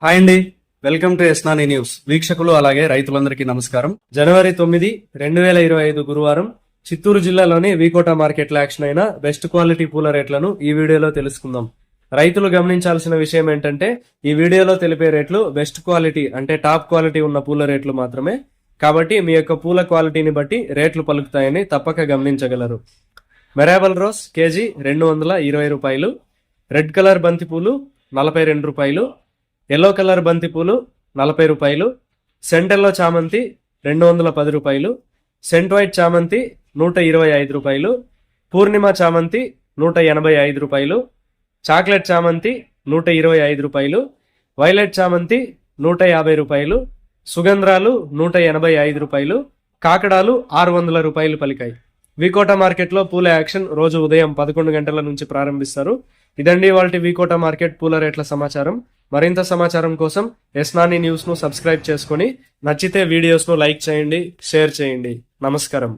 Hi అండి, welcome to ఎస్నాని news. వీక్షకులు అలాగే రైతులందరికీ నమస్కారం. జనవరి 9, 2025 గురువారం చిత్తూరు జిల్లాలోని వీకోట మార్కెట్లో యాక్షన్ అయిన బెస్ట్ క్వాలిటీ పూల రేట్లను ఈ వీడియోలో తెలుసుకుందాం. రైతులు గమనించాల్సిన విషయం ఏంటంటే, ఈ వీడియోలో తెలిపే రేట్లు బెస్ట్ క్వాలిటీ అంటే టాప్ క్వాలిటీ ఉన్న పూల రేట్లు మాత్రమే. కాబట్టి మీ యొక్క పూల క్వాలిటీని బట్టి రేట్లు పలుకుతాయని తప్పక గమనించగలరు. మెరాబల్ రోజ్ కేజీ 220 రూపాయలు, రెడ్ కలర్ బంతిపూలు 42 రూపాయలు, ఎల్లో కలర్ బంతిపూలు 40 రూపాయలు, సెంట్ ఎల్లో చామంతి 210 రూపాయలు, సెంట్ వైట్ చామంతి 125 రూపాయలు, పూర్ణిమ చామంతి 185 రూపాయలు, చాక్లెట్ చామంతి 125 రూపాయలు, వైలెట్ చామంతి 150 రూపాయలు, సుగంధ్రాలు 185 రూపాయలు, కాకడాలు 600 రూపాయలు పలికాయి. వీకోట మార్కెట్లో పూల యాక్షన్ రోజు ఉదయం 11 గంటల నుంచి ప్రారంభిస్తారు. ఇదండి వాళ్ళ వీకోట మార్కెట్ పూల రేట్ల సమాచారం. మరింత సమాచారం కోసం ఎస్నాని న్యూస్ ను సబ్స్క్రైబ్ చేసుకొని నచ్చితే వీడియోస్ ను లైక్ చేయండి, షేర్ చేయండి. నమస్కారం.